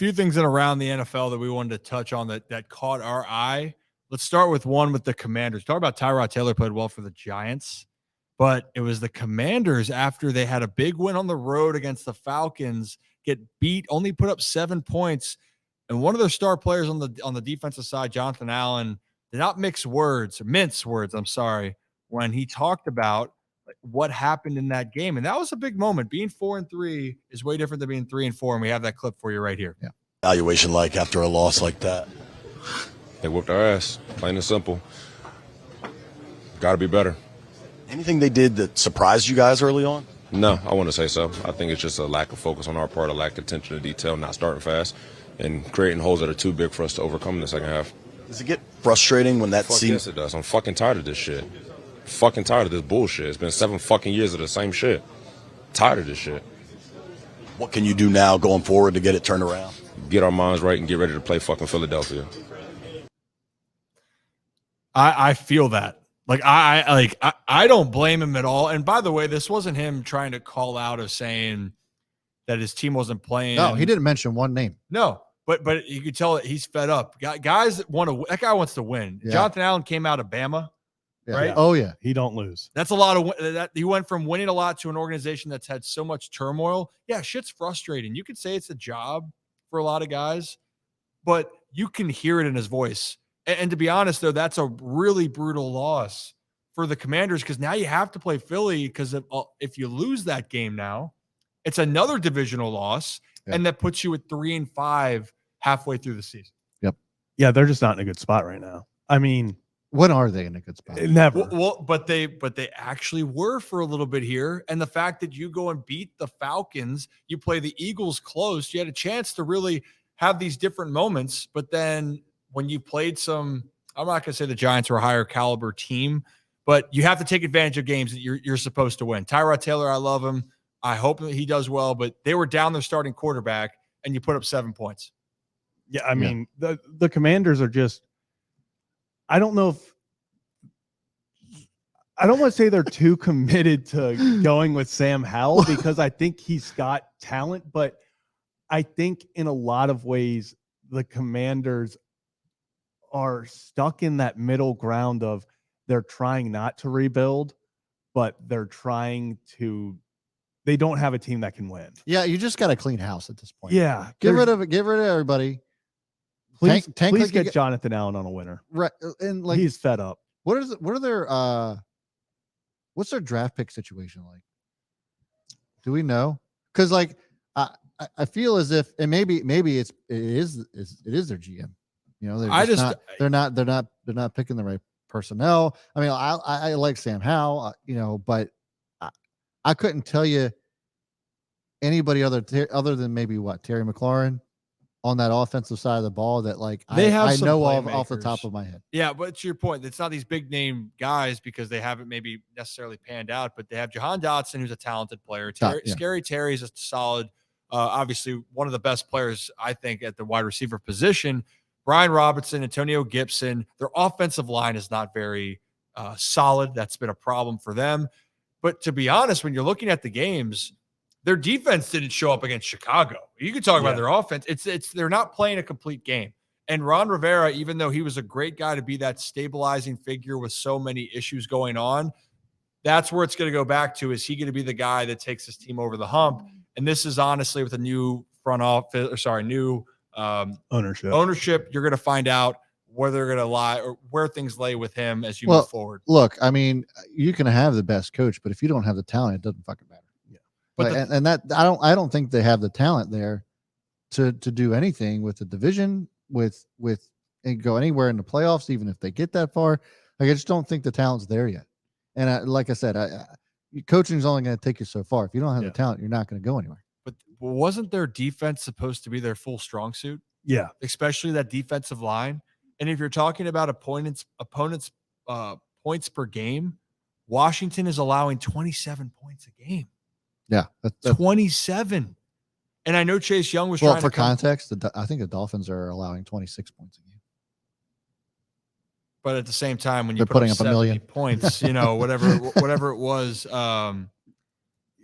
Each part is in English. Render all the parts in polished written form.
few things in around the NFL that we wanted to touch on that caught our eye. Let's start with one with the Commanders. Talk about Tyrod Taylor played well for the Giants, but it was the Commanders after they had a big win on the road against the Falcons, get beat, only put up 7 points. And one of their star players on the defensive side, Jonathan Allen, did not mince words, when he talked about what happened in that game. And that was a big moment. Being 4-3 is way different than being 3-4. And we have that clip for you right here. Yeah. Evaluation like after a loss like that? They whooped our ass, plain and simple. Got to be better. Anything they did that surprised you guys early on? No, I wouldn't say so. I think it's just a lack of focus on our part, a lack of attention to detail, not starting fast, and creating holes that are too big for us to overcome in the second half. Does it get frustrating when that seems? Yes, it does. I'm fucking tired of this shit. Fucking tired of this bullshit. It's been 7 fucking years of the same shit. Tired of this shit. What can you do now going forward to get it turned around? Get our minds right and get ready to play fucking Philadelphia. I feel that. I don't blame him at all. And by the way, this wasn't him trying to call out of saying that his team wasn't playing. No, he didn't mention one name. No, but you could tell that he's fed up. Guys that that guy wants to win. Yeah. Jonathan Allen came out of Bama. Yeah. Right? Oh yeah, he don't lose. That's a lot of that. He went from winning a lot to an organization that's had so much turmoil. Yeah, shit's frustrating. You could say it's a job for a lot of guys, but you can hear it in his voice. And to be honest, though, that's a really brutal loss for the Commanders because now you have to play Philly because if you lose that game now, it's another divisional loss, and that puts you at 3-5 halfway through the season. Yep. Yeah, they're just not in a good spot right now. I mean, when are they in a good spot? Never. Well, but they actually were for a little bit here. And the fact that you go and beat the Falcons, you play the Eagles close, you had a chance to really have these different moments. But then when you played I'm not going to say the Giants were a higher caliber team, but you have to take advantage of games that you're supposed to win. Tyrod Taylor, I love him. I hope that he does well, but they were down their starting quarterback and you put up 7 points. Yeah, I mean, the Commanders are just, I don't know if, I don't want to say they're too committed to going with Sam Howell because I think he's got talent, but I think in a lot of ways, the Commanders are stuck in that middle ground of they're trying not to rebuild, but they're trying to, they don't have a team that can win. Yeah, you just got a clean house at this point. Yeah. Get rid of everybody. Please get Jonathan Allen on a winner. Right. And he's fed up. What's their draft pick situation like? Do we know? Because I feel as if, and maybe it is their GM. You know, they're not picking the right personnel. I mean, I like Sam Howell, but I couldn't tell you anybody other than maybe Terry McLaurin on that offensive side of the ball that I know off the top of my head. Yeah, but to your point, it's not these big name guys because they haven't maybe necessarily panned out, but they have Jahan Dotson, who's a talented player. Scary Terry's a solid, obviously one of the best players, I think, at the wide receiver position. Brian Robinson, Antonio Gibson, their offensive line is not very solid. That's been a problem for them. But to be honest, when you're looking at the games, their defense didn't show up against Chicago. You could talk about their offense. They're not playing a complete game. And Ron Rivera, even though he was a great guy to be that stabilizing figure with so many issues going on, that's where it's going to go back to. Is he going to be the guy that takes his team over the hump? And this is honestly with a new new ownership. You're going to find out where they're going to lie or where things lay with him as you move forward. Look, I mean, you can have the best coach, but if you don't have the talent, it doesn't fucking matter. But I don't think they have the talent there to do anything with the division, with and go anywhere in the playoffs, even if they get that far. I just don't think the talent's there yet. And like I said, coaching is only going to take you so far. If you don't have the talent, you're not going to go anywhere. But wasn't their defense supposed to be their full strong suit? Yeah, especially that defensive line. And if you're talking about opponents points per game, Washington is allowing 27 points a game. Yeah, that's 27. And I know Chase Young was trying for context, I think the Dolphins are allowing 26 points a game. But at the same time, when they're put putting up a million points, whatever it was.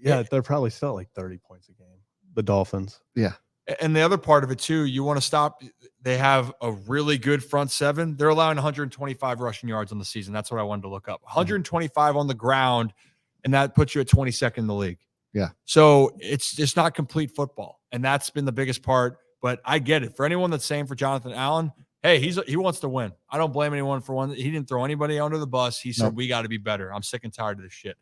They're probably still like 30 points a game. The Dolphins. Yeah. And the other part of it too, you want to stop. They have a really good front seven. They're allowing 125 rushing yards on the season. That's what I wanted to look up. 125 on the ground, and that puts you at 22nd in the league. Yeah. So it's just not complete football, and that's been the biggest part. But I get it. For anyone that's saying for Jonathan Allen, hey, he wants to win. I don't blame anyone for one. He didn't throw anybody under the bus. He said, we got to be better. I'm sick and tired of this shit.